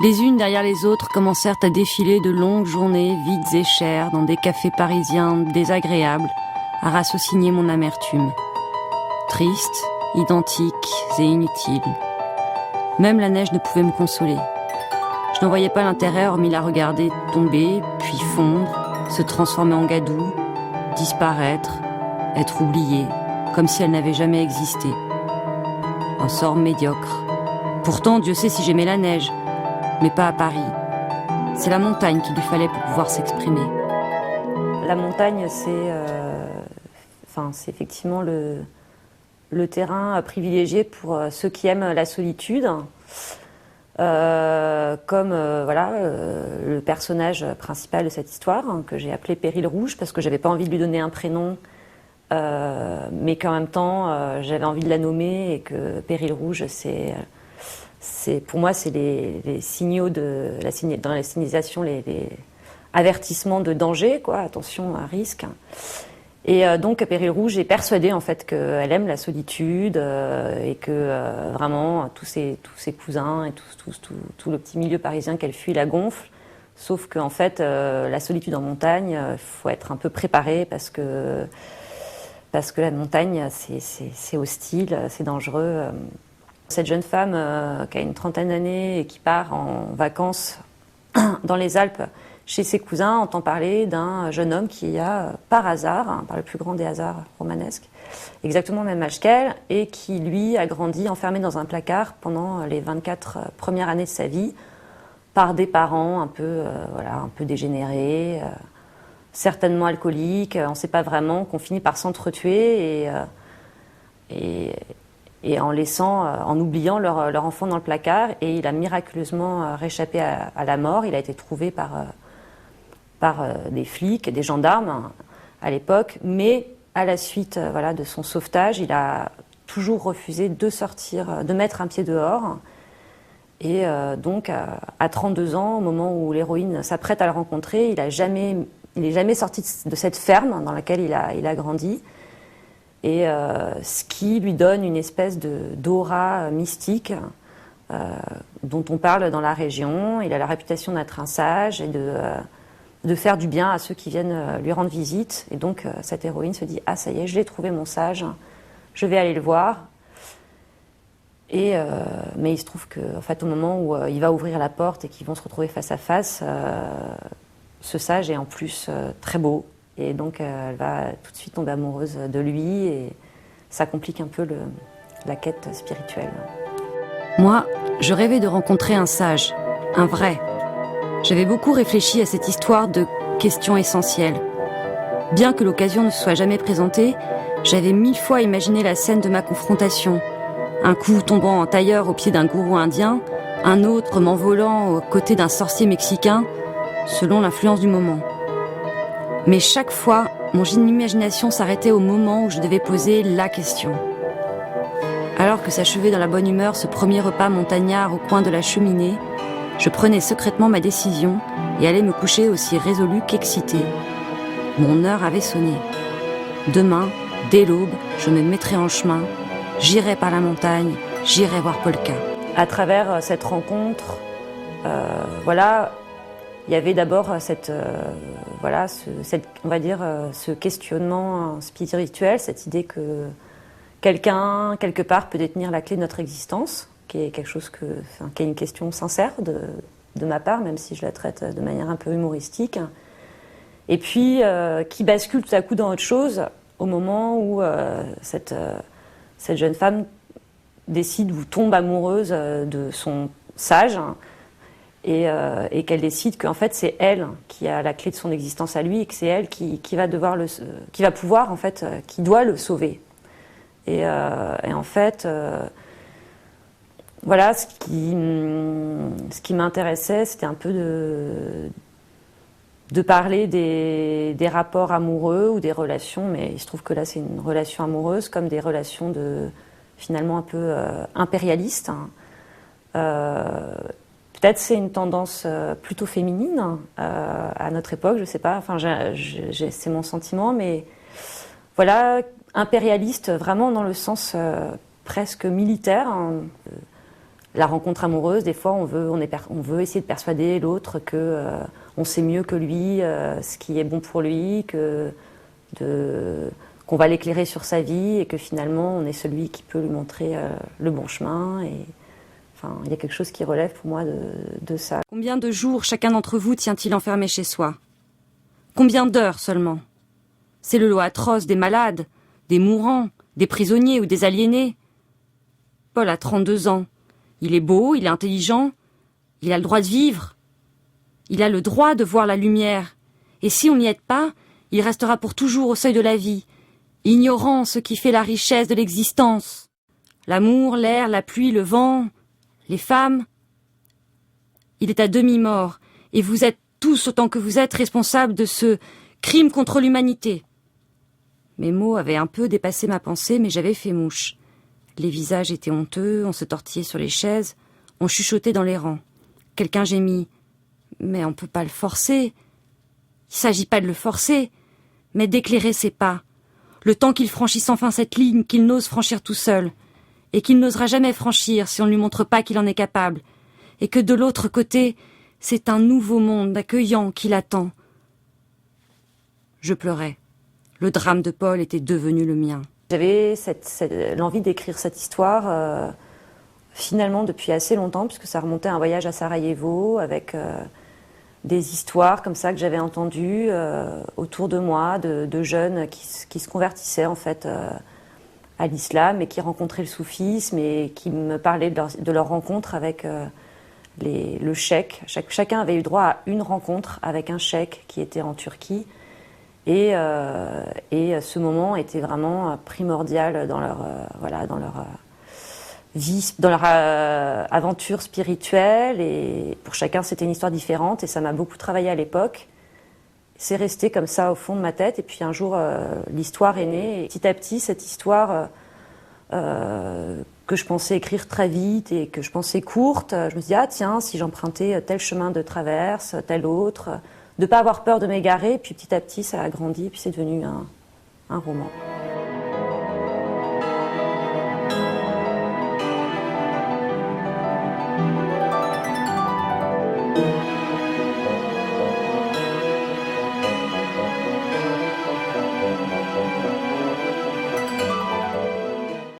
Les unes derrière les autres commencèrent à défiler de longues journées vides et chères dans des cafés parisiens désagréables, à rassauciner mon amertume. Tristes, identiques et inutiles. Même la neige ne pouvait me consoler. Je n'en voyais pas l'intérêt hormis la regarder tomber, puis fondre, se transformer en gadoue, disparaître, être oubliée, comme si elle n'avait jamais existé. Un sort médiocre. Pourtant, Dieu sait si j'aimais la neige, mais pas à Paris. C'est la montagne qu'il lui fallait pour pouvoir s'exprimer. La montagne, c'est effectivement le terrain privilégié pour ceux qui aiment la solitude. Le personnage principal de cette histoire, que j'ai appelé Péril Rouge, parce que j'avais pas envie de lui donner un prénom, mais qu'en même temps, j'avais envie de la nommer, et que Péril Rouge, pour moi, c'est les signaux dans la signalisation, les avertissements de danger, quoi, attention à risque. Et donc Péril Rouge est persuadée en fait qu'elle aime la solitude et que vraiment tous ses cousins et tout le petit milieu parisien qu'elle fuit la gonfle. Sauf qu'en fait la solitude en montagne, faut être un peu préparé parce que la montagne c'est hostile, c'est dangereux. Cette jeune femme qui a une trentaine d'années et qui part en vacances dans les Alpes chez ses cousins, entend parler d'un jeune homme qui a, par hasard, par le plus grand des hasards romanesques, exactement le même âge qu'elle, et qui, lui, a grandi enfermé dans un placard pendant les 24 premières années de sa vie, par des parents un peu dégénérés, certainement alcooliques, on ne sait pas vraiment, qu'on finit par s'entretuer et en oubliant leur enfant dans le placard, et il a miraculeusement réchappé à la mort. Il a été trouvé par des flics et des gendarmes à l'époque, mais à la suite de son sauvetage, il a toujours refusé de sortir, de mettre un pied dehors. Et donc, à 32 ans, au moment où l'héroïne s'apprête à le rencontrer, il n'est jamais sorti de cette ferme dans laquelle il a grandi. Et ce qui lui donne une espèce d'aura mystique dont on parle dans la région. Il a la réputation d'être un sage et de faire du bien à ceux qui viennent lui rendre visite. Et donc, cette héroïne se dit « Ah, ça y est, je l'ai trouvé, mon sage, je vais aller le voir ». Mais il se trouve qu'en fait, au moment où il va ouvrir la porte et qu'ils vont se retrouver face à face, ce sage est en plus très beau. Et donc, elle va tout de suite tomber amoureuse de lui et ça complique un peu la quête spirituelle. Moi, je rêvais de rencontrer un sage, un vrai. J'avais beaucoup réfléchi à cette histoire de questions essentielles. Bien que l'occasion ne se soit jamais présentée, j'avais 1000 fois imaginé la scène de ma confrontation. Un coup tombant en tailleur au pied d'un gourou indien, un autre m'envolant aux côtés d'un sorcier mexicain, selon l'influence du moment. Mais chaque fois, mon imagination s'arrêtait au moment où je devais poser la question. Alors que s'achevait dans la bonne humeur ce premier repas montagnard au coin de la cheminée, je prenais secrètement ma décision et allais me coucher aussi résolu qu'excité. Mon heure avait sonné. Demain, dès l'aube, je me mettrai en chemin, j'irai par la montagne, j'irai voir Polka. À travers cette rencontre, il y avait d'abord ce questionnement spirituel, cette idée que quelqu'un, quelque part, peut détenir la clé de notre existence, qui est quelque chose qui est une question sincère de ma part, même si je la traite de manière un peu humoristique. Et puis, qui bascule tout à coup dans autre chose au moment où cette jeune femme décide ou tombe amoureuse de son sage et qu'elle décide qu'en fait c'est elle qui a la clé de son existence à lui et que c'est elle qui doit le sauver. Et en fait, ce qui m'intéressait, c'était un peu de parler des rapports amoureux ou des relations, mais il se trouve que là c'est une relation amoureuse comme des relations finalement un peu impérialistes. Peut-être c'est une tendance plutôt féminine à notre époque, je sais pas, c'est mon sentiment, mais voilà, impérialiste vraiment dans le sens presque militaire, la rencontre amoureuse, des fois, on veut essayer de persuader l'autre que on sait mieux que lui ce qui est bon pour lui, qu'on va l'éclairer sur sa vie et que finalement, on est celui qui peut lui montrer le bon chemin. Et, enfin, il y a quelque chose qui relève pour moi de ça. Combien de jours chacun d'entre vous tient-il enfermé chez soi? Combien d'heures seulement? C'est le lot atroce des malades, des mourants, des prisonniers ou des aliénés. Paul a 32 ans. Il est beau, il est intelligent, il a le droit de vivre. Il a le droit de voir la lumière. Et si on n'y aide pas, il restera pour toujours au seuil de la vie, ignorant ce qui fait la richesse de l'existence. L'amour, l'air, la pluie, le vent, les femmes. Il est à demi-mort, et vous êtes tous autant que vous êtes responsables de ce crime contre l'humanité. Mes mots avaient un peu dépassé ma pensée, mais j'avais fait mouche. Les visages étaient honteux, on se tortillait sur les chaises, on chuchotait dans les rangs. Quelqu'un gémit. Mais on ne peut pas le forcer. Il ne s'agit pas de le forcer, mais d'éclairer ses pas. Le temps qu'il franchisse enfin cette ligne qu'il n'ose franchir tout seul, et qu'il n'osera jamais franchir si on ne lui montre pas qu'il en est capable, et que de l'autre côté, c'est un nouveau monde accueillant qui l'attend. Je pleurais. Le drame de Paul était devenu le mien. J'avais l'envie d'écrire cette histoire finalement depuis assez longtemps, puisque ça remontait à un voyage à Sarajevo avec des histoires comme ça que j'avais entendues autour de moi, de jeunes qui se convertissaient en fait à l'islam et qui rencontraient le soufisme et qui me parlaient de leur rencontre avec le cheikh. Chacun avait eu droit à une rencontre avec un cheikh qui était en Turquie. Et ce moment était vraiment primordial dans leur vie, dans leur aventure spirituelle. Et pour chacun, c'était une histoire différente. Et ça m'a beaucoup travaillé à l'époque. C'est resté comme ça au fond de ma tête. Et puis un jour, l'histoire est née. Et petit à petit, cette histoire que je pensais écrire très vite et que je pensais courte, je me suis dit, ah tiens, si j'empruntais tel chemin de traverse, tel autre... de ne pas avoir peur de m'égarer, puis petit à petit ça a grandi, puis c'est devenu un roman.